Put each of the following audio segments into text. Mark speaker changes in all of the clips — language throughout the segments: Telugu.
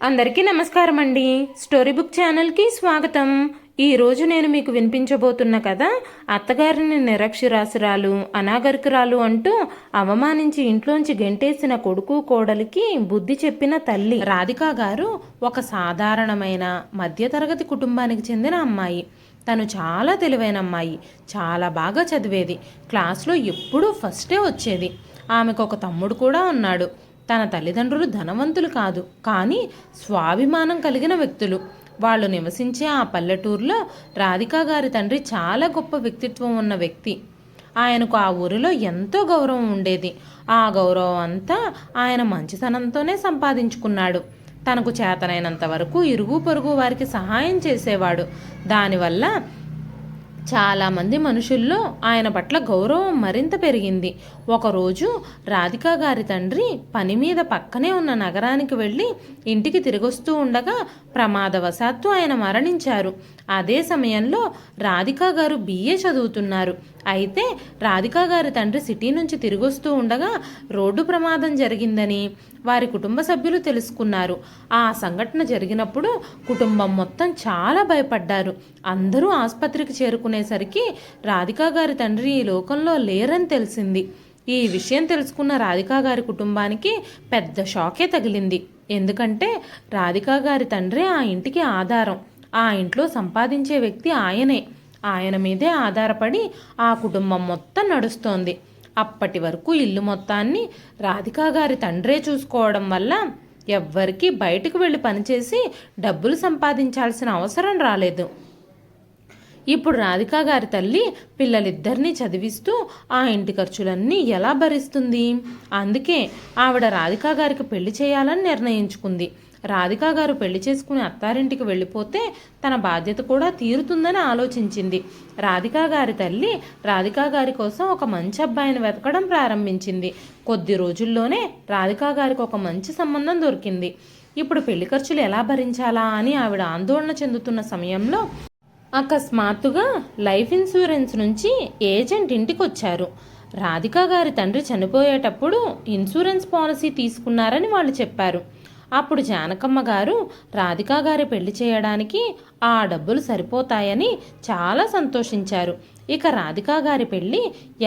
Speaker 1: అందరికీ నమస్కారం అండి. స్టోరీ బుక్ ఛానల్కి స్వాగతం. ఈరోజు నేను మీకు వినిపించబోతున్న కథ అత్తగారిని నిరక్షరాస్యురాలు, అనాగరికురాలు అంటూ అవమానించి ఇంట్లోంచి గెంటేసిన కొడుకు కోడలికి బుద్ధి చెప్పిన తల్లి. రాధికా గారు ఒక సాధారణమైన మధ్యతరగతి కుటుంబానికి చెందిన అమ్మాయి. తను చాలా తెలివైన అమ్మాయి, చాలా బాగా చదివేది, క్లాస్లో ఎప్పుడూ ఫస్టే వచ్చేది. ఆమెకు ఒక తమ్ముడు కూడా ఉన్నాడు. తన తల్లిదండ్రులు ధనవంతులు కాదు, కానీ స్వాభిమానం కలిగిన వ్యక్తులు. వాళ్ళు నివసించే ఆ పల్లెటూరులో రాధికా గారి తండ్రి చాలా గొప్ప వ్యక్తిత్వం ఉన్న వ్యక్తి. ఆయనకు ఆ ఊరిలో ఎంతో గౌరవం ఉండేది. ఆ గౌరవం అంతా ఆయన మంచితనంతోనే సంపాదించుకున్నాడు. తనకు చేతనైనంత వరకు ఇరుగు పొరుగు వారికి సహాయం చేసేవాడు. దానివల్ల చాలామంది మనుషుల్లో ఆయన పట్ల గౌరవం మరింత పెరిగింది. ఒకరోజు రాధికా గారి తండ్రి పని మీద పక్కనే ఉన్న నగరానికి వెళ్ళి ఇంటికి తిరిగొస్తూ ఉండగా ప్రమాదవశాత్తు ఆయన మరణించారు. అదే సమయంలో రాధికా గారు BA చదువుతున్నారు. అయితే రాధికా గారి తండ్రి సిటీ నుంచి తిరిగొస్తూ ఉండగా రోడ్డు ప్రమాదం జరిగిందని వారి కుటుంబ సభ్యులు తెలుసుకున్నారు. ఆ సంఘటన జరిగినప్పుడు కుటుంబం మొత్తం చాలా భయపడ్డారు. అందరూ ఆసుపత్రికి చేరుకునేసరికి రాధికా గారి తండ్రి ఈ లోకంలో లేరని తెలిసింది. ఈ విషయం తెలుసుకున్న రాధికా గారి కుటుంబానికి పెద్ద షాకే తగిలింది. ఎందుకంటే రాధికా గారి తండ్రే ఆ ఇంటికి ఆధారం. ఆ ఇంట్లో సంపాదించే వ్యక్తి ఆయనే. ఆయన మీదే ఆధారపడి ఆ కుటుంబం మొత్తం నడుస్తోంది. అప్పటి వరకు ఇల్లు మొత్తాన్ని రాధికా గారి తండ్రే చూసుకోవడం వల్ల ఎవ్వరికీ బయటకు వెళ్ళి పనిచేసి డబ్బులు సంపాదించాల్సిన అవసరం రాలేదు. ఇప్పుడు రాధికా గారి తల్లి పిల్లలిద్దరినీ చదివిస్తూ ఆ ఇంటి ఖర్చులన్నీ ఎలా భరిస్తుంది? అందుకే ఆవిడ రాధికా గారికి పెళ్లి చేయాలని నిర్ణయించుకుంది. రాధికా గారు పెళ్లి చేసుకుని అత్తారింటికి వెళ్ళిపోతే తన బాధ్యత కూడా తీరుతుందని ఆలోచించింది. రాధికా గారి తల్లి రాధికా గారి కోసం ఒక మంచి అబ్బాయిని వెతకడం ప్రారంభించింది. కొద్ది రోజుల్లోనే రాధికా గారికి ఒక మంచి సంబంధం దొరికింది. ఇప్పుడు పెళ్లి ఖర్చులు ఎలా భరించాలా అని ఆవిడ ఆందోళన చెందుతున్న సమయంలో అకస్మాత్తుగా లైఫ్ ఇన్సూరెన్స్ నుంచి ఏజెంట్ ఇంటికి వచ్చారు. రాధికా గారి తండ్రి చనిపోయేటప్పుడు ఇన్సూరెన్స్ పాలసీ తీసుకున్నారని వాళ్ళు చెప్పారు. అప్పుడు జానకమ్మ గారు రాధికా గారి పెళ్లి చేయడానికి ఆ డబ్బులు సరిపోతాయని చాలా సంతోషించారు. ఇక రాధికా గారి పెళ్లి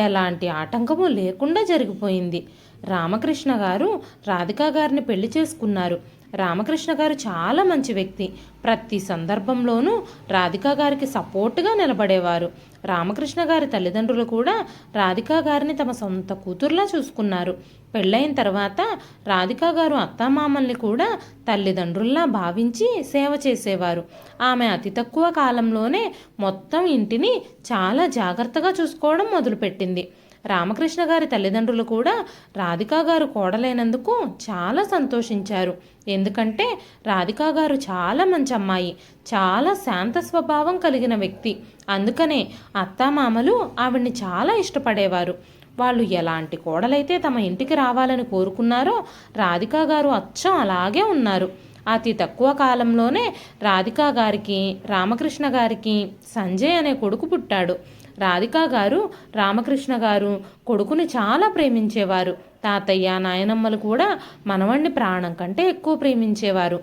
Speaker 1: ఎలాంటి ఆటంకము లేకుండా జరిగిపోయింది. రామకృష్ణ గారు రాధికా గారిని పెళ్లి చేసుకున్నారు. రామకృష్ణ గారు చాలా మంచి వ్యక్తి. ప్రతి సందర్భంలోనూ రాధికా గారికి సపోర్టుగా నిలబడేవారు. రామకృష్ణ గారి తల్లిదండ్రులు కూడా రాధికా గారిని తమ సొంత కూతుర్లా చూసుకున్నారు. పెళ్ళైన తర్వాత రాధికా గారు అత్తామామల్ని కూడా తల్లిదండ్రుల్లా భావించి సేవ చేసేవారు. ఆమె అతి తక్కువ కాలంలోనే మొత్తం ఇంటిని చాలా జాగ్రత్తగా చూసుకోవడం మొదలుపెట్టింది. రామకృష్ణ గారి తల్లిదండ్రులు కూడా రాధికా గారు కోడలైనందుకు చాలా సంతోషించారు. ఎందుకంటే రాధికా గారు చాలా మంచి అమ్మాయి, చాలా శాంత స్వభావం కలిగిన వ్యక్తి. అందుకనే అత్తామామలు ఆవిడ్ని చాలా ఇష్టపడేవారు. వాళ్ళు ఎలాంటి కోడలైతే తమ ఇంటికి రావాలని కోరుకున్నారో రాధికా గారు అచ్చం అలాగే ఉన్నారు. అతి తక్కువ కాలంలోనే రాధికా గారికి రామకృష్ణ గారికి సంజయ్ అనే కొడుకు పుట్టాడు. రాధికా గారు రామకృష్ణ గారు కొడుకుని చాలా ప్రేమించేవారు. తాతయ్య నాయనమ్మలు కూడా మనవణ్ణి ప్రాణం కంటే ఎక్కువ ప్రేమించేవారు.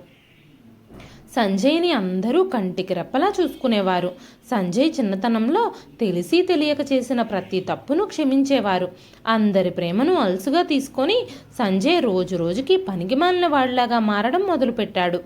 Speaker 1: సంజయ్ని అందరూ కంటికి రెప్పలా చూసుకునేవారు. సంజయ్ చిన్నతనంలో తెలిసి తెలియక చేసిన ప్రతి తప్పును క్షమించేవారు. అందరి ప్రేమను అలుసుగా తీసుకొని సంజయ్ రోజు రోజుకి పనికిమాలిన వాడిలాగా మారడం మొదలుపెట్టాడు.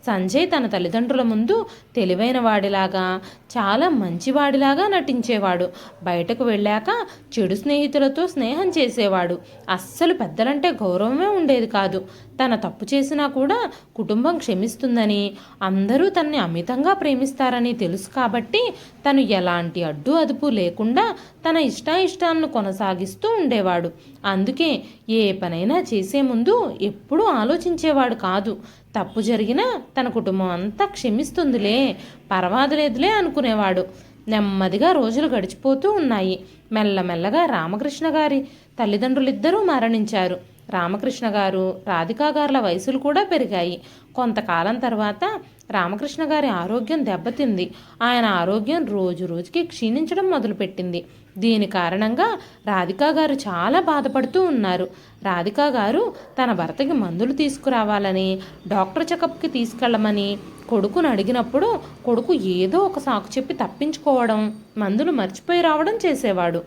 Speaker 1: సంజయ్ తన తల్లిదండ్రుల ముందు తెలివైన వాడిలాగా, చాలా మంచివాడిలాగా నటించేవాడు. బయటకు వెళ్ళాక చెడు స్నేహితులతో స్నేహం చేసేవాడు. అస్సలు పెద్దలంటే గౌరవమే ఉండేది కాదు. తన తప్పు చేసినా కూడా కుటుంబం క్షమిస్తుందని, అందరూ తనని అమితంగా ప్రేమిస్తారని తెలుసు కాబట్టి తను ఎలాంటి అడ్డు అదుపు లేకుండా తన ఇష్టాయిష్టాలను కొనసాగిస్తూ ఉండేవాడు. అందుకే ఏ పనైనా చేసే ముందు ఎప్పుడూ ఆలోచించేవాడు కాదు. తప్పు జరిగినా తన కుటుంబం అంతా క్షమిస్తుందిలే, పర్వాలేదులే అనుకునేవాడు. నెమ్మదిగా రోజులు గడిచిపోతూ ఉన్నాయి. మెల్లమెల్లగా రామకృష్ణ గారి తల్లిదండ్రులిద్దరూ మరణించారు. రామకృష్ణ గారు రాధికా గారుల వయసులు కూడా పెరిగాయి. కొంతకాలం తర్వాత రామకృష్ణ గారి ఆరోగ్యం దెబ్బతింది. ఆయన ఆరోగ్యం రోజు రోజుకి క్షీణించడం మొదలుపెట్టింది. దీని కారణంగా రాధికా గారు చాలా బాధపడుతూ ఉన్నారు. రాధికా గారు తన భర్తకి మందులు తీసుకురావాలని, డాక్టర్ చెకప్కి తీసుకెళ్ళమని కొడుకును అడిగినప్పుడు కొడుకు ఏదో ఒక సాకు చెప్పి తప్పించుకోవడం, మందులు మర్చిపోయి రావడం చేసేవాడు.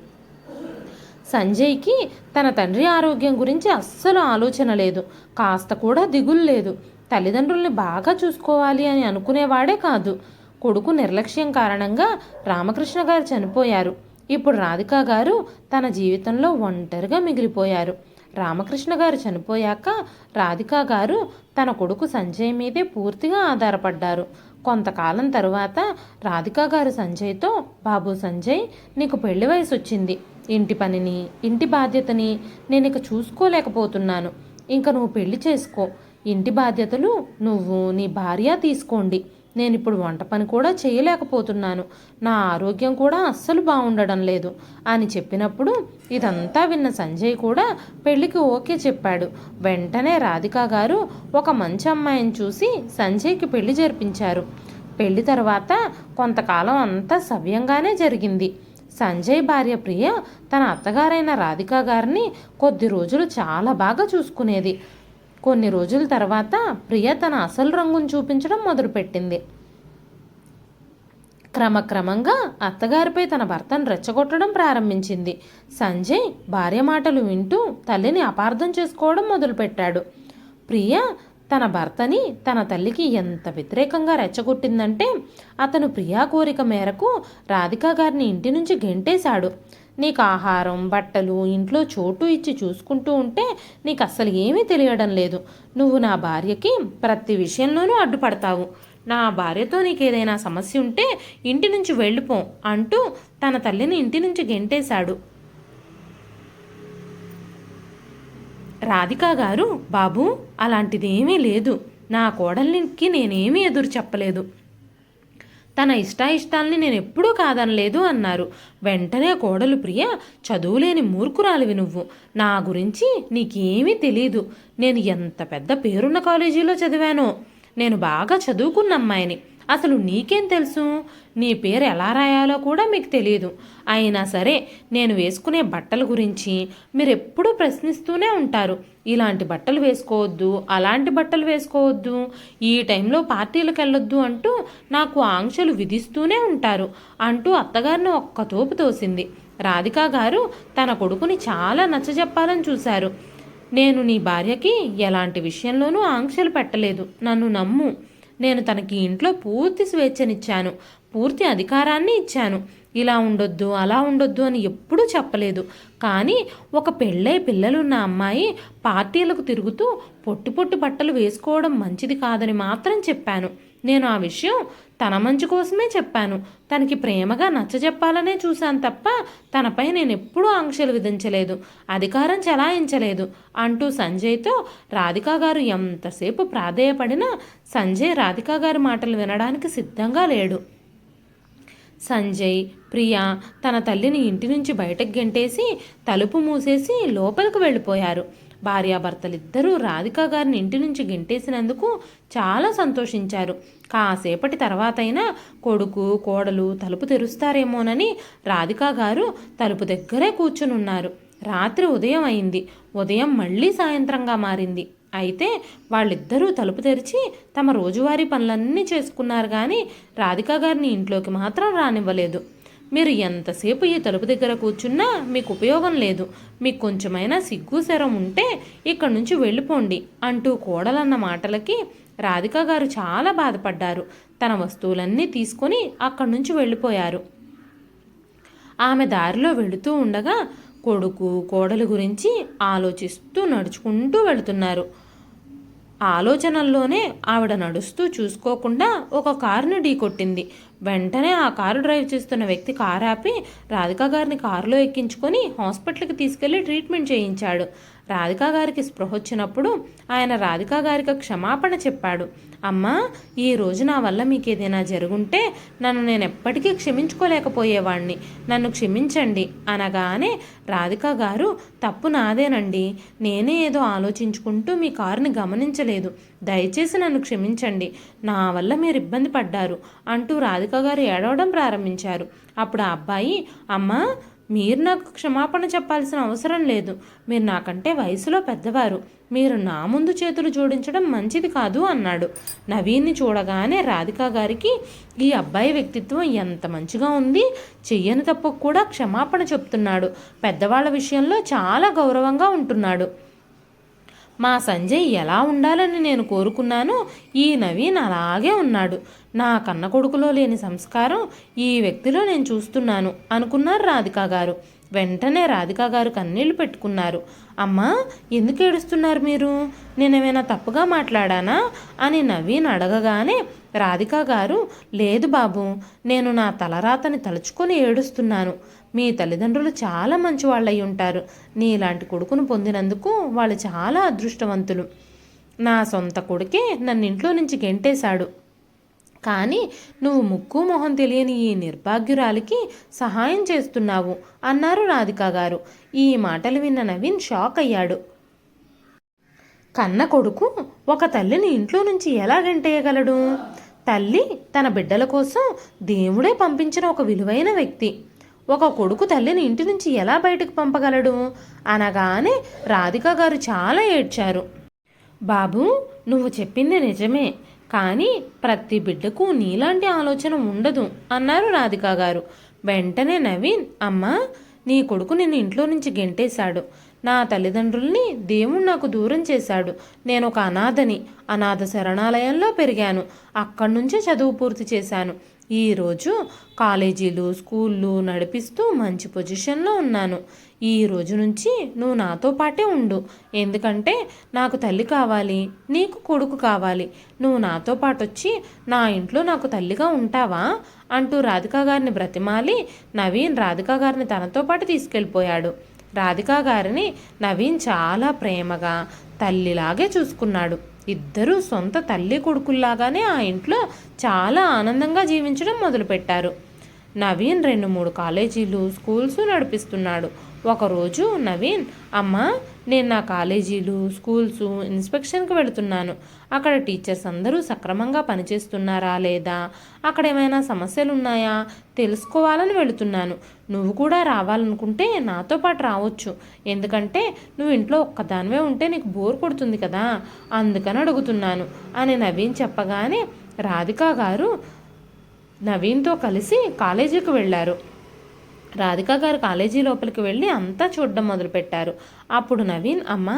Speaker 1: సంజయ్కి తన తండ్రి ఆరోగ్యం గురించి అస్సలు ఆలోచన లేదు, కాస్త కూడా దిగులు లేదు. తల్లిదండ్రుల్ని బాగా చూసుకోవాలి అని అనుకునేవాడే కాదు. కొడుకు నిర్లక్ష్యం కారణంగా రామకృష్ణ గారు చనిపోయారు. ఇప్పుడు రాధికా గారు తన జీవితంలో ఒంటరిగా మిగిలిపోయారు. రామకృష్ణ గారు చనిపోయాక రాధికా గారు తన కొడుకు సంజయ్ మీదే పూర్తిగా ఆధారపడ్డారు. కొంతకాలం తరువాత రాధికా గారు సంజయ్తో, బాబు సంజయ్, నీకు పెళ్లి వయసు వచ్చింది. ఇంటి పనిని, ఇంటి బాధ్యతని నేను ఇక చూసుకోలేకపోతున్నాను. ఇంక నువ్వు పెళ్లి చేసుకో. ఇంటి బాధ్యతలు నువ్వు, నీ భార్య తీసుకోండి. నేను ఇప్పుడు వంట పని కూడా చేయలేకపోతున్నాను. నా ఆరోగ్యం కూడా అస్సలు బాగుండడం లేదు అని చెప్పినప్పుడు ఇదంతా విన్న సంజయ్ కూడా పెళ్లికి ఓకే చెప్పాడు. వెంటనే రాధికా గారు ఒక మంచి అమ్మాయిని చూసి సంజయ్కి పెళ్లి జరిపించారు. పెళ్లి తర్వాత కొంతకాలం అంతా సవ్యంగానే జరిగింది. సంజయ్ భార్య ప్రియ తన అత్తగారైన రాధికా గారిని కొద్ది రోజులు చాలా బాగా చూసుకునేది. కొన్ని రోజుల తర్వాత ప్రియ తన అసలు రంగును చూపించడం మొదలుపెట్టింది. క్రమక్రమంగా అత్తగారిపై తన భర్తను రెచ్చగొట్టడం ప్రారంభించింది. సంజయ్ భార్య మాటలు వింటూ తల్లిని అపార్థం చేసుకోవడం మొదలుపెట్టాడు. ప్రియ తన భర్తని తన తల్లికి ఎంత వ్యతిరేకంగా రెచ్చగొట్టిందంటే అతను ప్రియా కోరిక మేరకు రాధికా గారిని ఇంటి నుంచి గెంటేశాడు. నీకు ఆహారం, బట్టలు, ఇంట్లో చోటు ఇచ్చి చూసుకుంటూ ఉంటే నీకు అస్సలు ఏమీ తెలియడం లేదు. నువ్వు నా భార్యకి ప్రతి విషయంలోనూ అడ్డుపడతావు. నా భార్యతో నీకేదైనా సమస్య ఉంటే ఇంటి నుంచి వెళ్ళిపో అంటూ తన తల్లిని ఇంటి నుంచి గెంటేశాడు. రాధికా గారు, బాబు, అలాంటిదేమీ లేదు. నా కోడలికి నేనేమీ ఎదురు చెప్పలేదు. తన ఇష్టాయిష్టాల్ని నేను ఎప్పుడూ కాదనలేదు అన్నారు. వెంటనే కోడలు ప్రియ, చదువులేని మూర్ఖురాలివి నువ్వు. నా గురించి నీకేమీ తెలీదు. నేను ఎంత పెద్ద పేరున్న కాలేజీలో చదివానో. నేను బాగా చదువుకున్న అమ్మాయిని. అసలు నీకేం తెలుసు? నీ పేరు ఎలా రాయాలో కూడా మీకు తెలియదు. అయినా సరే నేను వేసుకునే బట్టల గురించి మీరు ఎప్పుడూ ప్రశ్నిస్తూనే ఉంటారు. ఇలాంటి బట్టలు వేసుకోవద్దు, అలాంటి బట్టలు వేసుకోవద్దు, ఈ టైంలో పార్టీలకు వెళ్ళొద్దు అంటూ నాకు ఆంక్షలు విధిస్తూనే ఉంటారు అంటూ అత్తగారిని ఒక్క తోపు తోసింది. రాధికా గారు తన కొడుకుని చాలా నచ్చజెప్పాలని చూశారు. నేను నీ భార్యకి ఎలాంటి విషయంలోనూ ఆంక్షలు పెట్టలేదు. నన్ను నమ్ము. నేను తనకి ఇంట్లో పూర్తి స్వేచ్ఛనిచ్చాను, పూర్తి అధికారాన్ని ఇచ్చాను. ఇలా ఉండొద్దు, అలా ఉండొద్దు అని ఎప్పుడూ చెప్పలేదు. కానీ ఒక పెళ్ళై పిల్లలున్న అమ్మాయి పార్టీలకు తిరుగుతూ పొట్టి పొట్టి బట్టలు వేసుకోవడం మంచిది కాదని మాత్రం చెప్పాను. నేను ఆ విషయం తన మంచి కోసమే చెప్పాను. తనకి ప్రేమగా నచ్చజెప్పాలనే చూశాను తప్ప తనపై నేను ఎప్పుడూ ఆంక్షలు విధించలేదు, అధికారం చెలాయించలేదు అంటూ సంజయ్తో రాధికా గారు ఎంతసేపు ప్రాధేయపడినా సంజయ్ రాధికా గారి మాటలు వినడానికి సిద్ధంగా లేడు. సంజయ్, ప్రియా తన తల్లిని ఇంటి నుంచి బయటకు గెంటేసి తలుపు మూసేసి లోపలికి వెళ్ళిపోయారు. భార్యాభర్తలిద్దరూ రాధికా గారిని ఇంటి నుంచి గెంటేసినందుకు చాలా సంతోషించారు. కాసేపటి తర్వాతైనా కొడుకు, కోడలు తలుపు తెరుస్తారేమోనని రాధికా గారు తలుపు దగ్గరే కూర్చునున్నారు. రాత్రి ఉదయం అయింది. ఉదయం మళ్ళీ సాయంత్రంగా మారింది. అయితే వాళ్ళిద్దరూ తలుపు తెరిచి తమ రోజువారీ పనులన్నీ చేసుకున్నారు, కానీ రాధికా గారిని ఇంట్లోకి మాత్రం రానివ్వలేదు. మీరు ఎంతసేపు ఈ తలుపు దగ్గర కూర్చున్నా మీకు ఉపయోగం లేదు. మీకు కొంచెమైనా సిగ్గు శరం ఉంటే ఇక్కడి నుంచి వెళ్ళిపోండి అంటూ కోడలన్న మాటలకి రాధికా గారు చాలా బాధపడ్డారు. తన వస్తువులన్నీ తీసుకొని అక్కడి నుంచి వెళ్ళిపోయారు. ఆమె దారిలో వెళుతూ ఉండగా కొడుకు, కోడలు గురించి ఆలోచిస్తూ నడుచుకుంటూ వెళుతున్నారు. ఆలోచనల్లోనే ఆవిడ నడుస్తూ చూసుకోకుండా ఒక కారుని ఢీకొట్టింది. వెంటనే ఆ కారు డ్రైవ్ చేస్తున్న వ్యక్తి కారు ఆపి రాధికా గారిని కారులో ఎక్కించుకొని హాస్పిటల్కి తీసుకెళ్లి ట్రీట్మెంట్ చేయించాడు. రాధికా గారికి స్పృహ వచ్చినప్పుడు ఆయన రాధికా గారికి క్షమాపణ చెప్పాడు. అమ్మా, ఈ రోజు నా వల్ల మీకు ఏదైనా జరుగుంటే నన్ను నేను ఎప్పటికీ క్షమించుకోలేకపోయేవాణ్ణి. నన్ను క్షమించండి అనగానే రాధికా గారు, తప్పు నాదేనండి. నేనే ఏదో ఆలోచించుకుంటూ మీ కారుని గమనించలేదు. దయచేసి నన్ను క్షమించండి. నా వల్ల మీరు ఇబ్బంది పడ్డారు అంటూ రాధికా గారు ఏడవడం ప్రారంభించారు. అప్పుడు ఆ అబ్బాయి, అమ్మా, మీరు నాకు క్షమాపణ చెప్పాల్సిన అవసరం లేదు. మీరు నాకంటే వయసులో పెద్దవారు. మీరు నా ముందు చేతులు జోడించడం మంచిది కాదు అన్నాడు. నవీన్ని చూడగానే రాధికా గారికి ఈ అబ్బాయి వ్యక్తిత్వం ఎంత మంచిగా ఉంది, చెయ్యని తప్పుకు కూడా క్షమాపణ చెప్తున్నాడు, పెద్దవాళ్ళ విషయంలో చాలా గౌరవంగా ఉంటున్నాడు. మా సంజయ్ ఎలా ఉండాలని నేను కోరుకున్నానో ఈ నవీన్ అలాగే ఉన్నాడు. నా కన్న కొడుకులో లేని సంస్కారం ఈ వ్యక్తిలో నేను చూస్తున్నాను అనుకున్నారు రాధికా గారు. వెంటనే రాధికా గారు కన్నీళ్లు పెట్టుకున్నారు. అమ్మా, ఎందుకు ఏడుస్తున్నారు మీరు? నేనేమైనా తప్పుగా మాట్లాడానా అని నవీన్ అడగగానే రాధికా గారు, లేదు బాబు, నేను నా తలరాతని తలుచుకొని ఏడుస్తున్నాను. మీ తల్లిదండ్రులు చాలా మంచి వాళ్ళై ఉంటారు. నీలాంటి కొడుకును పొందినందుకు వాళ్ళు చాలా అదృష్టవంతులు. నా సొంత కొడుకే నన్ను ఇంట్లో నుంచి గెంటేశాడు, కానీ నువ్వు ముక్కు మొహం తెలియని ఈ నిర్భాగ్యురాలికి సహాయం చేస్తున్నావు అన్నారు రాధికా గారు. ఈ మాటలు విన్న నవీన్ షాక్ అయ్యాడు. కన్న కొడుకు ఒక తల్లిని ఇంట్లో నుంచి ఎలా గెంటేయగలడు? తల్లి తన బిడ్డల కోసం దేవుడే పంపించిన ఒక విలువైన వ్యక్తి. ఒక కొడుకు తల్లిని ఇంటి నుంచి ఎలా బయటకు పంపగలడు అనగానే రాధికా గారు చాలా ఏడ్చారు. బాబు, నువ్వు చెప్పింది నిజమే, కానీ ప్రతి బిడ్డకు నీలాంటి ఆలోచన ఉండదు అన్నారు రాధికా గారు. వెంటనే నవీన్, అమ్మా, నీ కొడుకు నిన్ను ఇంట్లో నుంచి గెంటేశాడు. నా తల్లిదండ్రుల్ని దేవుడు నాకు దూరం చేశాడు. నేను ఒక అనాథని. అనాథ శరణాలయంలో పెరిగాను. అక్కడి నుంచే చదువు పూర్తి చేశాను. ఈరోజు కాలేజీలు, స్కూళ్ళు నడిపిస్తూ మంచి పొజిషన్లో ఉన్నాను. ఈ రోజు నుంచి నువ్వు నాతో పాటే ఉండు. ఎందుకంటే నాకు తల్లి కావాలి, నీకు కొడుకు కావాలి. నువ్వు నాతో పాటు వచ్చి నా ఇంట్లో నాకు తల్లిగా ఉంటావా అంటూ రాధికా గారిని బ్రతిమాలి నవీన్ రాధికా గారిని తనతో పాటు తీసుకెళ్ళిపోయాడు. రాధికా గారిని నవీన్ చాలా ప్రేమగా తల్లిలాగే చూసుకున్నాడు. ఇద్దరూ సొంత తల్లి కొడుకుల్లాగానే ఆ ఇంట్లో చాలా ఆనందంగా జీవించడం మొదలుపెట్టారు. నవీన్ 2-3 కాలేజీలు, స్కూల్స్ నడిపిస్తున్నాడు. ఒకరోజు నవీన్, అమ్మా, నేను నా కాలేజీలు, స్కూల్స్ ఇన్స్పెక్షన్కి వెళుతున్నాను. అక్కడ టీచర్స్ అందరూ సక్రమంగా పనిచేస్తున్నారా లేదా, అక్కడ ఏమైనా సమస్యలు ఉన్నాయా తెలుసుకోవాలని వెళుతున్నాను. నువ్వు కూడా రావాలనుకుంటే నాతో పాటు రావచ్చు. ఎందుకంటే నువ్వు ఇంట్లో ఒక్కదానివే ఉంటే నీకు బోర్ కొడుతుంది కదా, అందుకని అడుగుతున్నాను అని నవీన్ చెప్పగానే రాధికా గారు నవీన్తో కలిసి కాలేజీకి వెళ్ళారు. రాధికా గారు కాలేజీ లోపలికి వెళ్ళి అంతా చూడడం మొదలుపెట్టారు. అప్పుడు నవీన్, అమ్మ,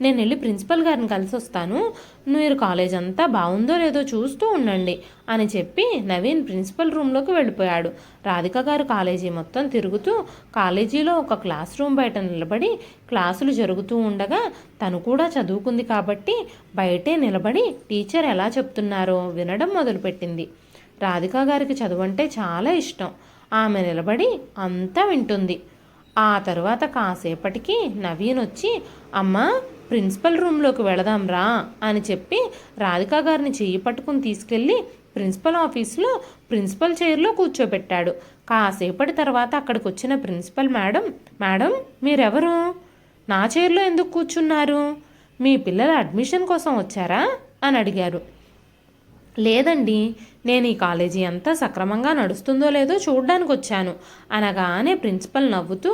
Speaker 1: నేను వెళ్ళి ప్రిన్సిపల్ గారిని కలిసి వస్తాను, మీరు కాలేజ్ అంతా బాగుందో లేదో చూస్తూ ఉండండి అని చెప్పి నవీన్ ప్రిన్సిపల్ రూమ్లోకి వెళ్ళిపోయాడు. రాధికా గారు కాలేజీ మొత్తం తిరుగుతూ కాలేజీలో ఒక క్లాస్ రూమ్ బయట నిలబడి క్లాసులు జరుగుతూ ఉండగా తను కూడా చదువుకుంది కాబట్టి బయటే నిలబడి టీచర్ ఎలా చెప్తున్నారో వినడం మొదలుపెట్టింది. రాధికా గారికి చదువంటే చాలా ఇష్టం. ఆమె నిలబడి అంతా వింటుంది. ఆ తరువాత కాసేపటికి నవీన్ వచ్చి, అమ్మా, ప్రిన్సిపల్ రూమ్లోకి వెళదాం రా అని చెప్పి రాధికా గారిని చెయ్యి పట్టుకుని తీసుకెళ్ళి ప్రిన్సిపల్ ఆఫీస్లో ప్రిన్సిపల్ చైర్లో కూర్చోబెట్టాడు. కాసేపటి తర్వాత అక్కడికి వచ్చిన ప్రిన్సిపల్ మేడం, మీరెవరు? నా చైర్లో ఎందుకు కూర్చున్నారు? మీ పిల్లల అడ్మిషన్ కోసం వచ్చారా అని అడిగారు. లేదండి, నేను ఈ కాలేజీ అంతా సక్రమంగా నడుస్తుందో లేదో చూడ్డానికి వచ్చాను అనగానే ప్రిన్సిపల్ నవ్వుతూ,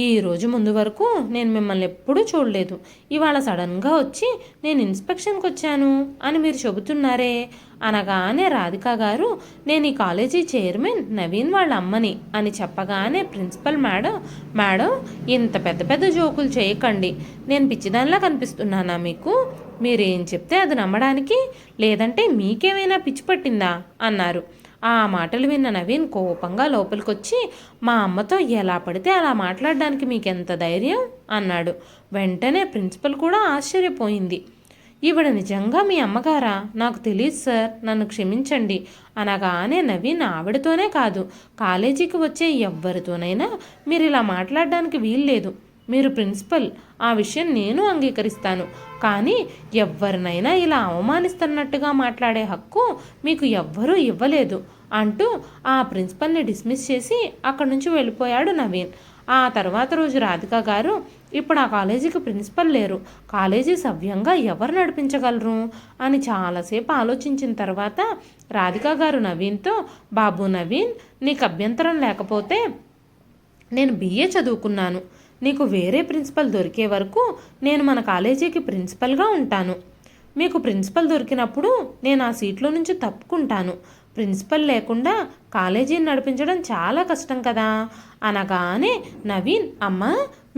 Speaker 1: ఈ రోజు ముందు వరకు నేను మిమ్మల్ని ఎప్పుడూ చూడలేదు. ఇవాళ సడన్గా వచ్చి నేను ఇన్స్పెక్షన్కి వచ్చాను అని మీరు చెబుతున్నారే అనగానే రాధికా గారు, నేను ఈ కాలేజీ చైర్మన్ నవీన్ వాళ్ళ అమ్మని అని చెప్పగానే ప్రిన్సిపల్ మేడం, ఇంత పెద్ద పెద్ద జోకులు చేయకండి. నేను పిచ్చిదానిలా కనిపిస్తున్నానా మీకు? మీరేం చెప్తే అది నమ్మడానికి, లేదంటే మీకేమైనా పిచ్చి పట్టిందా అన్నారు. ఆ మాటలు విన్న నవీన్ కోపంగా లోపలికొచ్చి, మా అమ్మతో ఎలా పడితే అలా మాట్లాడడానికి మీకెంత ధైర్యం అన్నాడు. వెంటనే ప్రిన్సిపల్ కూడా ఆశ్చర్యపోయింది. ఈవిడ నిజంగా మీ అమ్మగారా? నాకు తెలియదు సార్, నన్ను క్షమించండి అనగానే నవీన్ ఆవిడతోనే కాదు, కాలేజీకి వచ్చే ఎవ్వరితోనైనా మీరు ఇలా మాట్లాడడానికి వీల్లేదు. మీరు ప్రిన్సిపల్, ఆ విషయం నేను అంగీకరిస్తాను. కానీ ఎవరినైనా ఇలా అవమానిస్తున్నట్టుగా మాట్లాడే హక్కు మీకు ఎవ్వరూ ఇవ్వలేదు అంటూ ఆ ప్రిన్సిపల్ని డిస్మిస్ చేసి అక్కడి నుంచి వెళ్ళిపోయాడు నవీన్. ఆ తర్వాత రోజు రాధికా గారు, ఇప్పుడు ఆ కాలేజీకి ప్రిన్సిపల్ లేరు, కాలేజీ సవ్యంగా ఎవరు నడిపించగలరు అని చాలాసేపు ఆలోచించిన తర్వాత రాధికా గారు నవీన్తో, బాబు నవీన్, నీకు అభ్యంతరం లేకపోతే నేను బిఏ చదువుకున్నాను. నీకు వేరే ప్రిన్సిపల్ దొరికే వరకు నేను మన కాలేజీకి ప్రిన్సిపల్గా ఉంటాను. మీకు ప్రిన్సిపల్ దొరికినప్పుడు నేను ఆ సీట్లో నుంచి తప్పుకుంటాను. ప్రిన్సిపల్ లేకుండా కాలేజీని నడిపించడం చాలా కష్టం కదా అనగానే నవీన్, అమ్మ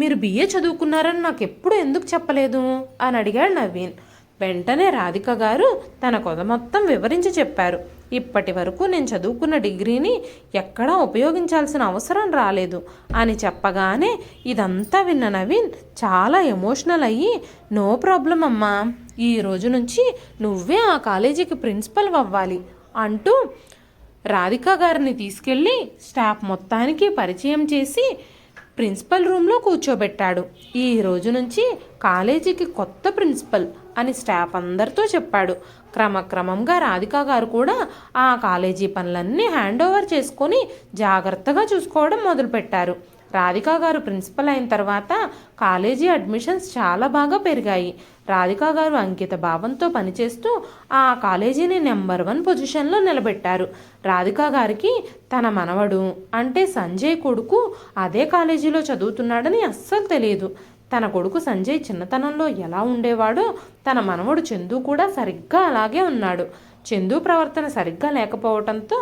Speaker 1: మీరు బిఏ చదువుకున్నారని నాకు ఎప్పుడు ఎందుకు చెప్పలేదు అని అడిగాడు నవీన్. వెంటనే రాధిక గారు తన కథ మొత్తం వివరించి చెప్పారు. ఇప్పటి వరకు నేను చదువుకున్న డిగ్రీని ఎక్కడా ఉపయోగించాల్సిన అవసరం రాలేదు అని చెప్పగానే ఇదంతా విన్న నవీన్ చాలా ఎమోషనల్ అయ్యి, నో ప్రాబ్లం అమ్మా, ఈ రోజు నుంచి నువ్వే ఆ కాలేజీకి ప్రిన్సిపల్ అవ్వాలి అంటూ రాధిక గారిని తీసుకెళ్ళి స్టాఫ్ మొత్తానికి పరిచయం చేసి ప్రిన్సిపల్ రూమ్లో కూర్చోబెట్టాడు. ఈ రోజు నుంచి కాలేజీకి కొత్త ప్రిన్సిపల్ అని స్టాఫ్ అందరితో చెప్పాడు. క్రమక్రమంగా రాధిక గారు కూడా ఆ కాలేజీ పనులన్నీ హ్యాండ్ ఓవర్ చేసుకొని జాగ్రత్తగా చూసుకోవడం మొదలుపెట్టారు. రాధిక గారు ప్రిన్సిపల్ అయిన తర్వాత కాలేజీ అడ్మిషన్స్ చాలా బాగా పెరిగాయి. రాధిక గారు అంకిత భావంతో పనిచేస్తూ ఆ కాలేజీని నెంబర్ 1 పొజిషన్లో నిలబెట్టారు. రాధిక గారికి తన మనవడు అంటే సంజయ్ కొడుకు అదే కాలేజీలో చదువుతున్నాడని అస్సలు తెలియదు. తన కొడుకు సంజయ్ చిన్నతనంలో ఎలా ఉండేవాడో తన మనవడు చందు కూడా సరిగ్గా అలాగే ఉన్నాడు. చందు ప్రవర్తన సరిగ్గా లేకపోవడంతో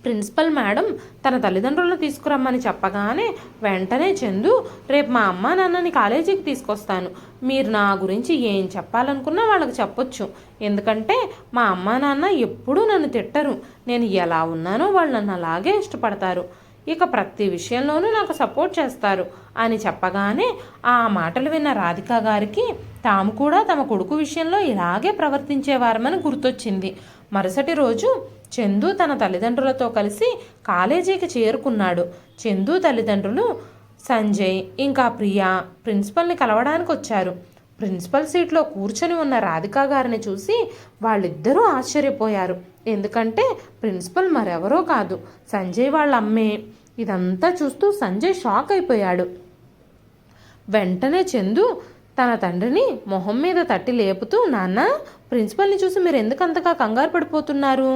Speaker 1: ప్రిన్సిపల్ మేడం తన తల్లిదండ్రులను తీసుకురమ్మని చెప్పగానే వెంటనే చందు, రేపు మా అమ్మ నాన్నని కాలేజీకి తీసుకొస్తాను, మీరు నా గురించి ఏం చెప్పాలనుకున్నా వాళ్ళకి చెప్పొచ్చు, ఎందుకంటే మా అమ్మ నాన్న ఎప్పుడూ నన్ను తిట్టరు, నేను ఎలా ఉన్నానో వాళ్ళు నన్ను అలాగే ఇష్టపడతారు, ఇక ప్రతి విషయంలోనూ నాకు సపోర్ట్ చేస్తారు అని చెప్పగానే ఆ మాటలు విన్న రాధిక గారికి తాము కూడా తమ కొడుకు విషయంలో ఇలాగే ప్రవర్తించేవారమని గుర్తొచ్చింది. మరుసటి రోజు చందు తన తల్లిదండ్రులతో కలిసి కాలేజీకి చేరుకున్నాడు. చందు తల్లిదండ్రులు సంజయ్ ఇంకా ప్రియా ప్రిన్సిపల్ని కలవడానికి వచ్చారు. ప్రిన్సిపల్ సీట్లో కూర్చొని ఉన్న రాధిక గారిని చూసి వాళ్ళిద్దరూ ఆశ్చర్యపోయారు. ఎందుకంటే ప్రిన్సిపల్ మరెవరో కాదు, సంజయ్ వాళ్ళ అమ్మే. ఇదంతా చూస్తూ సంజయ్ షాక్ అయిపోయాడు. వెంటనే చందు తన తండ్రిని మొహం మీద తట్టి లేపుతూ, నాన్న, ప్రిన్సిపల్ని చూసి మీరు ఎందుకు అంతగా కంగారు పడిపోతున్నారు?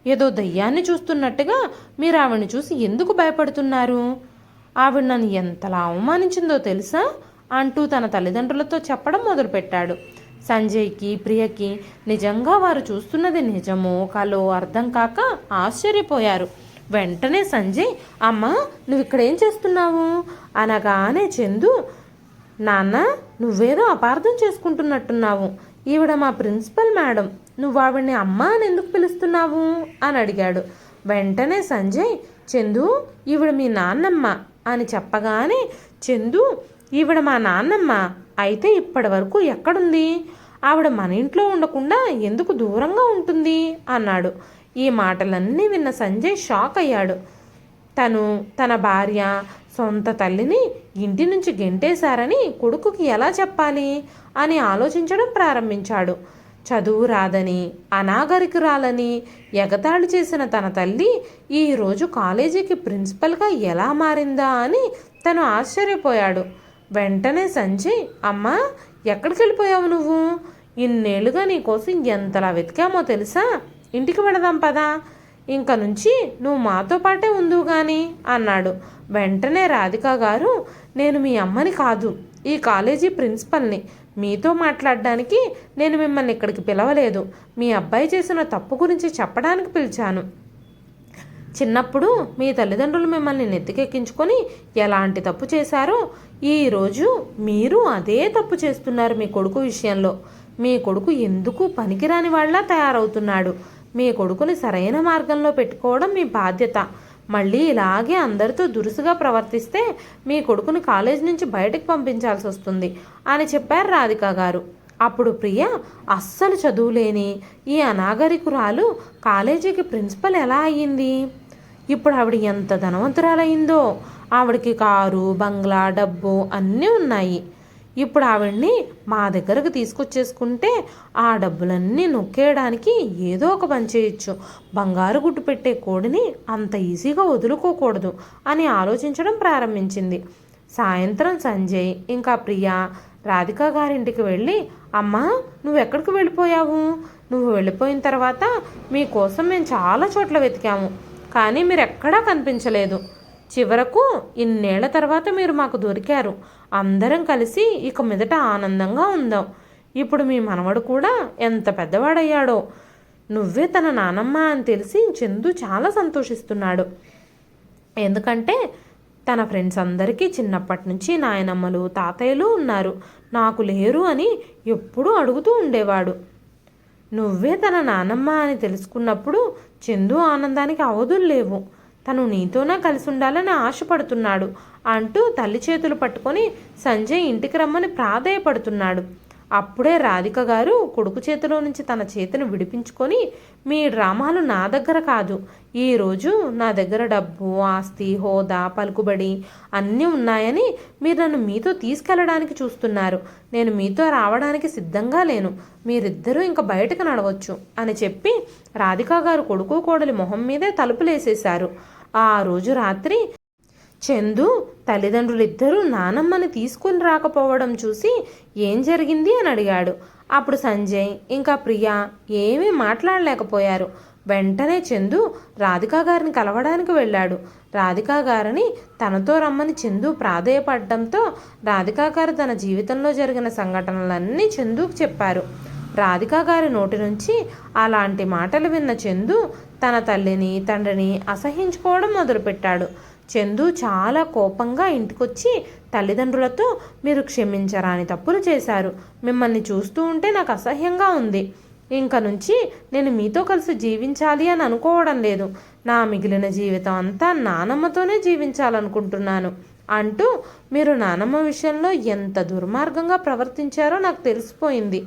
Speaker 1: ఏదో దయ్యాన్ని చూస్తున్నట్టుగా మీరు ఆవిడని చూసి ఎందుకు భయపడుతున్నారు? ఆవిడ నన్ను ఎంతలా అవమానించిందో తెలుసా అంటూ తన తల్లిదండ్రులతో చెప్పడం మొదలుపెట్టాడు. సంజయ్కి ప్రియకి నిజంగా వారు చూస్తున్నది నిజమో కలో అర్థం కాక ఆశ్చర్యపోయారు. వెంటనే సంజయ్, అమ్మా నువ్వు ఇక్కడేం చేస్తున్నావు అనగానే చందు, నాన్న నువ్వేదో అపార్థం చేసుకుంటున్నట్టున్నావు, ఈవిడ మా ప్రిన్సిపల్ మేడం, నువ్వు ఆవిడ్ని అమ్మా అని ఎందుకు పిలుస్తున్నావు అని అడిగాడు. వెంటనే సంజయ్, చందు ఈవిడ మీ నాన్నమ్మ అని చెప్పగానే చందు, ఈవిడ మా నాన్నమ్మ అయితే ఇప్పటి వరకు ఎక్కడుంది? ఆవిడ మన ఇంట్లో ఉండకుండా ఎందుకు దూరంగా ఉంటుంది అన్నాడు. ఈ మాటలన్నీ విన్న సంజయ్ షాక్ అయ్యాడు. తన భార్య సొంత తల్లిని ఇంటి నుంచి గెంటేశారని కొడుకుకి ఎలా చెప్పాలి అని ఆలోచించడం ప్రారంభించాడు. చదువు రాదని అనాగరికురాలని ఎగతాళి చేసిన తన తల్లి ఈరోజు కాలేజీకి ప్రిన్సిపల్గా ఎలా మారిందా అని తను ఆశ్చర్యపోయాడు. వెంటనే సంజయ్, అమ్మా ఎక్కడికి వెళ్ళిపోయావు నువ్వు? ఇన్నేళ్లుగా నీకోసం ఎంతలా వెతికామో తెలుసా? ఇంటికి వెళదాం పదా, ఇంక నుంచి నువ్వు మాతో పాటే ఉందువు గాని అన్నాడు. వెంటనే రాధిక గారు, నేను మీ అమ్మని కాదు, ఈ కాలేజీ ప్రిన్సిపల్ని, మీతో మాట్లాడడానికి నేను మిమ్మల్ని ఇక్కడికి పిలవలేదు, మీ అబ్బాయి చేసిన తప్పు గురించి చెప్పడానికి పిలిచాను. చిన్నప్పుడు మీ తల్లిదండ్రులు మిమ్మల్ని నెత్తికెక్కించుకొని ఎలాంటి తప్పు చేశారో ఈరోజు మీరు అదే తప్పు చేస్తున్నారు మీ కొడుకు విషయంలో. మీ కొడుకు ఎందుకు పనికిరాని వాళ్ళ తయారవుతున్నాడు. మీ కొడుకుని సరైన మార్గంలో పెట్టుకోవడం మీ బాధ్యత. మళ్ళీ ఇలాగే అందరితో దురుసుగా ప్రవర్తిస్తే మీ కొడుకుని కాలేజ్ నుంచి బయటకు పంపించాల్సి వస్తుంది అని చెప్పారు రాధిక గారు. అప్పుడు ప్రియ, అస్సలు చదువులేని ఈ అనాగరికురాలు కాలేజీకి ప్రిన్సిపల్ ఎలా అయ్యింది? ఇప్పుడు ఆవిడ ఎంత ధనవంతురాలయ్యిందో. ఆవిడకి కారు, బంగ్లా, డబ్బు అన్నీ ఉన్నాయి. ఇప్పుడు ఆవిడ్ని మా దగ్గరకు తీసుకొచ్చేసుకుంటే ఆ డబ్బులన్నీ నొక్కేయడానికి ఏదో ఒక పని చేయొచ్చు. బంగారు గుడ్డు పెట్టే కోడిని అంత ఈజీగా వదులుకోకూడదు అని ఆలోచించడం ప్రారంభించింది. సాయంత్రం సంజయ్ ఇంకా ప్రియ రాధిక గారింటికి వెళ్ళి, అమ్మా నువ్వు ఎక్కడికి వెళ్ళిపోయావు? నువ్వు వెళ్ళిపోయిన తర్వాత మీకోసం మేము చాలా చోట్ల వెతికాము, కానీ మీరు ఎక్కడా కనిపించలేదు. చివరకు ఇన్నేళ్ల తర్వాత మీరు మాకు దొరికారు. అందరం కలిసి ఇక మీదట ఆనందంగా ఉందాం. ఇప్పుడు మీ మనవడు కూడా ఎంత పెద్దవాడయ్యాడో. నువ్వే తన నానమ్మ అని తెలిసి చందు చాలా సంతోషిస్తున్నాడు. ఎందుకంటే తన ఫ్రెండ్స్ అందరికీ చిన్నప్పటి నుంచి నాయనమ్మలు తాతయ్యలు ఉన్నారు, నాకు లేరు అని ఎప్పుడూ అడుగుతూ ఉండేవాడు. నువ్వే తన నానమ్మ అని తెలుసుకున్నప్పుడు చందు ఆనందానికి అవధులు లేవు. తను నీతోనే కలిసి ఉండాలని ఆశపడుతున్నాడు అంటూ తల్లి చేతులు పట్టుకొని సంజయ్ ఇంటికి రమ్మని ప్రాధేయపడుతున్నాడు. అప్పుడే రాధిక గారు కొడుకు చేతిలో నుంచి తన చేతిని విడిపించుకొని, మీ డ్రామాలు నా దగ్గర కాదు. ఈరోజు నా దగ్గర డబ్బు, ఆస్తి, హోదా, పలుకుబడి అన్నీ ఉన్నాయని మీరు నన్ను మీతో తీసుకెళ్లడానికి చూస్తున్నారు. నేను మీతో రావడానికి సిద్ధంగా లేను. మీరిద్దరూ ఇంక బయటకు నడవచ్చు అని చెప్పి రాధిక గారు కొడుకు కోడలి మొహం మీదే తలుపులేసేశారు. ఆ రోజు రాత్రి చందు తల్లిదండ్రులిద్దరూ నానమ్మని తీసుకుని రాకపోవడం చూసి ఏం జరిగింది అని అడిగాడు. అప్పుడు సంజయ్ ఇంకా ప్రియ ఏమీ మాట్లాడలేకపోయారు. వెంటనే చందు రాధికా గారిని కలవడానికి వెళ్ళాడు. రాధికా గారిని తనతో రమ్మని చందు ప్రాధేయపడడంతో రాధికా గారు తన జీవితంలో జరిగిన సంఘటనలన్నీ చందుకు చెప్పారు. రాధికా గారి నోటి నుంచి అలాంటి మాటలు విన్న చందు తన తల్లిని తండ్రిని అసహించుకోవడం మొదలుపెట్టాడు. చందు చాలా కోపంగా ఇంటికొచ్చి తల్లిదండ్రులతో, మీరు క్షమించరాని తప్పులు చేశారు. మిమ్మల్ని చూస్తూ ఉంటే నాకు అసహ్యంగా ఉంది. ఇంక నుంచి నేను మీతో కలిసి జీవించాలి అని అనుకోవడం లేదు. నా మిగిలిన జీవితం అంతా నానమ్మతోనే జీవించాలనుకుంటున్నాను అంటూ మీరు నానమ్మ విషయంలో ఎంత దుర్మార్గంగా ప్రవర్తించారో నాకు తెలిసిపోయింది.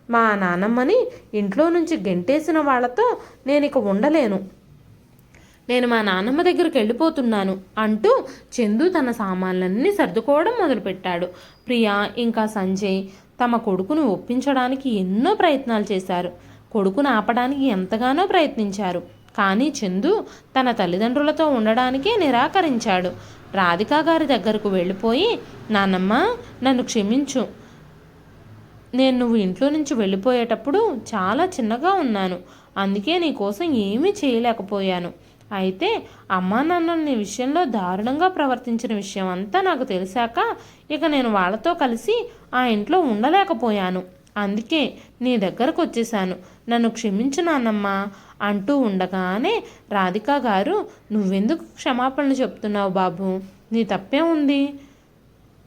Speaker 1: మా నానమ్మని ఇంట్లో నుంచి గెంటేసిన వాళ్లతో నేను ఇక ఉండలేను. నేను మా నాన్నమ్మ దగ్గరికి వెళ్ళిపోతున్నాను అంటూ చందు తన సామాన్లన్నీ సర్దుకోవడం మొదలుపెట్టాడు. ప్రియా ఇంకా సంజయ్ తమ కొడుకును ఒప్పించడానికి ఎన్నో ప్రయత్నాలు చేశారు. కొడుకును ఆపడానికి ఎంతగానో ప్రయత్నించారు. కానీ చందు తన తల్లిదండ్రులతో ఉండడానికే నిరాకరించాడు. రాధికా గారి దగ్గరకు వెళ్ళిపోయి, నాన్నమ్మ నన్ను క్షమించు. నువ్వు ఇంట్లో నుంచి వెళ్ళిపోయేటప్పుడు చాలా చిన్నగా ఉన్నాను. అందుకే నీకోసం ఏమీ చేయలేకపోయాను. అయితే అమ్మా నాన్న నీ విషయంలో దారుణంగా ప్రవర్తించిన విషయం అంతా నాకు తెలిసాక ఇక నేను వాళ్ళతో కలిసి ఆ ఇంట్లో ఉండలేకపోయాను. అందుకే నీ దగ్గరకు వచ్చేసాను. నన్ను క్షమించు నాన్నమ్మా అంటూ ఉండగానే రాధికా గారు, నువ్వెందుకు క్షమాపణలు చెప్తున్నావు బాబు? నీ తప్పే ఉంది.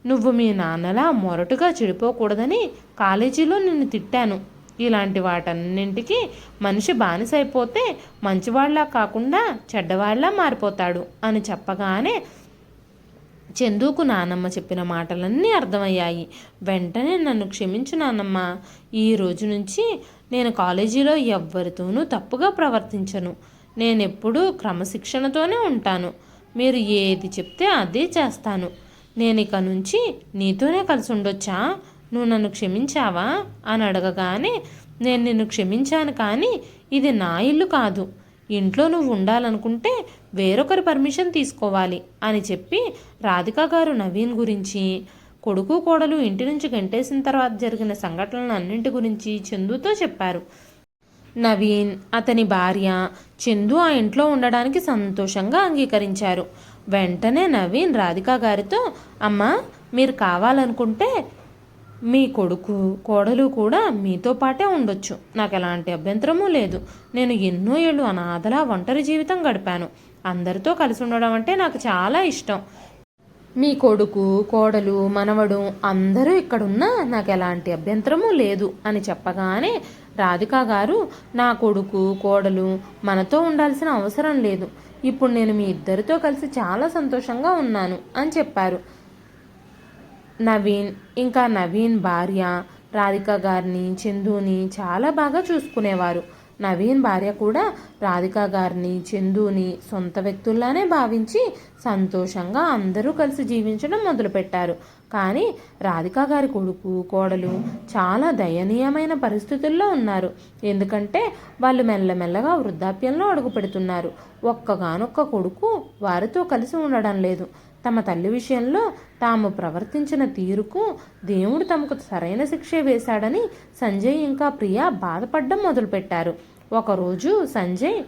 Speaker 1: నువ్వు మీ నాన్నలా మొరటుగా చెడిపోకూడదని కాలేజీలో నిన్ను తిట్టాను. ఇలాంటి వాటన్నింటికి మనిషి బానిసైపోతే మంచివాళ్లా కాకుండా చెడ్డవాళ్లా మారిపోతాడు అని చెప్పగానే చందుకు నానమ్మ చెప్పిన మాటలన్నీ అర్థమయ్యాయి. వెంటనే నన్ను క్షమించు నానమ్మ. ఈ రోజు నుంచి నేను కాలేజీలో ఎవ్వరితోనూ తప్పుగా ప్రవర్తించను. నేనెప్పుడూ క్రమశిక్షణతోనే ఉంటాను. మీరు ఏది చెప్తే అదే చేస్తాను. నేను ఇక నుంచి నీతోనే కలిసి ఉండొచ్చా? నువ్వు నన్ను క్షమించావా అని అడగగానే, నేను నిన్ను క్షమించాను, కానీ ఇది నా ఇల్లు కాదు. ఇంట్లో నువ్వు ఉండాలనుకుంటే వేరొకరి పర్మిషన్ తీసుకోవాలి అని చెప్పి రాధికా గారు నవీన్ గురించి, కొడుకు కోడలు ఇంటి నుంచి గంటేసిన తర్వాత జరిగిన సంఘటనలు అన్నింటి గురించి చందుతో చెప్పారు. నవీన్, అతని భార్య చందు ఆ ఇంట్లో ఉండడానికి సంతోషంగా అంగీకరించారు. వెంటనే నవీన్ రాధికా గారితో, అమ్మా మీరు కావాలనుకుంటే మీ కొడుకు కోడలు కూడా మీతో పాటే ఉండొచ్చు. నాకు ఎలాంటి అభ్యంతరమూ లేదు. నేను ఎన్నో ఏళ్ళు అనాథలా ఒంటరి జీవితం గడిపాను. అందరితో కలిసి ఉండడం అంటే నాకు చాలా ఇష్టం. మీ కొడుకు కోడలు మనవడు అందరూ ఇక్కడున్నా నాకు ఎలాంటి అభ్యంతరమూ లేదు అని చెప్పగానే రాధికా గారు, నా కొడుకు కోడలు మనతో ఉండాల్సిన అవసరం లేదు. ఇప్పుడు నేను మీ ఇద్దరితో కలిసి చాలా సంతోషంగా ఉన్నాను అని చెప్పారు. నవీన్ ఇంకా నవీన్ భార్య రాధికా గారిని చందుని చాలా బాగా చూసుకునేవారు. నవీన్ భార్య కూడా రాధికా గారిని చందుని సొంత వ్యక్తుల్లానే భావించి సంతోషంగా అందరూ కలిసి జీవించడం మొదలుపెట్టారు. కానీ రాధికా గారి కొడుకు కోడలు చాలా దయనీయమైన పరిస్థితుల్లో ఉన్నారు. ఎందుకంటే వాళ్ళు మెల్లమెల్లగా వృద్ధాప్యంలో అడుగు పెడుతున్నారు. ఒక్కగానొక్క కొడుకు వారితో కలిసి ఉండడం లేదు. తమ తల్లి విషయంలో తాము ప్రవర్తించిన తీరుకు దేవుడు తమకు సరైన శిక్షే వేశాడని సంజయ్ ఇంకా ప్రియ బాధపడడం మొదలుపెట్టారు. ఒకరోజు సంజయ్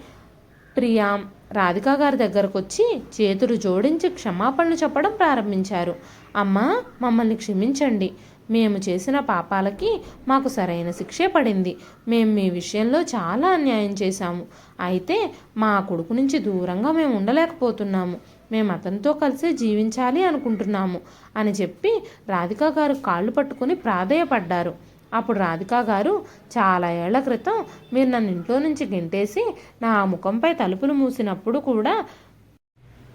Speaker 1: ప్రియా రాధికా గారి దగ్గరకు వచ్చి చేతులు జోడించి క్షమాపణలు చెప్పడం ప్రారంభించారు. అమ్మా, మమ్మల్ని క్షమించండి. మేము చేసిన పాపాలకి మాకు సరైన శిక్షే పడింది. మేము మీ విషయంలో చాలా అన్యాయం చేశాము. అయితే మా కొడుకు నుంచి దూరంగా మేము ఉండలేకపోతున్నాము. మేము అతనితో కలిసే జీవించాలి అనుకుంటున్నాము అని చెప్పి రాధికా గారు కాళ్ళు పట్టుకుని ప్రాధేయపడ్డారు. అప్పుడు రాధికా గారు, చాలా ఏళ్ల క్రితం మీరు నన్ను ఇంట్లో నుంచి గెంటేసి నా ముఖంపై తలుపులు మూసినప్పుడు కూడా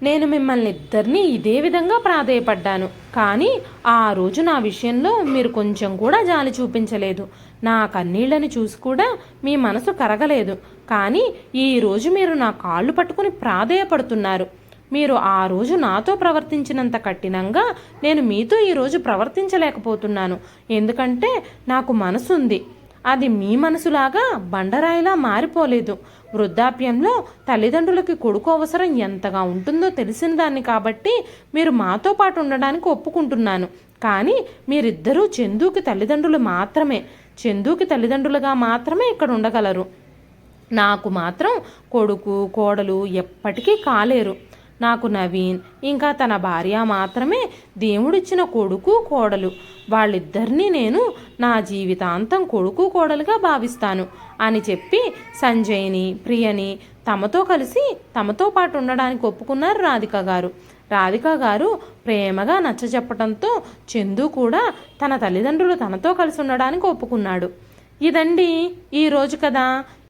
Speaker 1: నేను మిమ్మల్ని ఇద్దరినీ ఇదే విధంగా ప్రాధేయపడ్డాను. కానీ ఆ రోజు నా విషయంలో మీరు కొంచెం కూడా జాలి చూపించలేదు. నా కన్నీళ్లను చూసి కూడా మీ మనసు కరగలేదు. కానీ ఈరోజు మీరు నా కాళ్ళు పట్టుకుని ప్రాధేయపడుతున్నారు. మీరు ఆ రోజు నాతో ప్రవర్తించినంత కఠినంగా నేను మీతో ఈరోజు ప్రవర్తించలేకపోతున్నాను. ఎందుకంటే నాకు మనసుంది. అది మీ మనసులాగా బండరాయిలా మారిపోలేదు. వృద్ధాప్యంలో తల్లిదండ్రులకి కొడుకు అవసరం ఎంతగా ఉంటుందో తెలిసిన దాన్ని కాబట్టి మీరు మాతో పాటు ఉండడానికి ఒప్పుకుంటున్నాను. కానీ మీరిద్దరూ చందుకి తల్లిదండ్రులు మాత్రమే. చందుకి తల్లిదండ్రులుగా మాత్రమే ఇక్కడ ఉండగలరు. నాకు మాత్రం కొడుకు కోడలు ఎప్పటికీ కాలేరు. నాకు నవీన్ ఇంకా తన భార్య మాత్రమే దేవుడిచ్చిన కొడుకు కోడలు. వాళ్ళిద్దరినీ నేను నా జీవితాంతం కొడుకు కోడలుగా భావిస్తాను అని చెప్పి సంజయ్ని ప్రియని తమతో కలిసి తమతో పాటు ఉండడానికి ఒప్పుకున్నారు రాధిక గారు. రాధిక గారు ప్రేమగా నచ్చజెప్పడంతో చందు కూడా తన తల్లిదండ్రులు తనతో కలిసి ఉండడానికి ఒప్పుకున్నాడు. ఇదండి ఈరోజు కథ.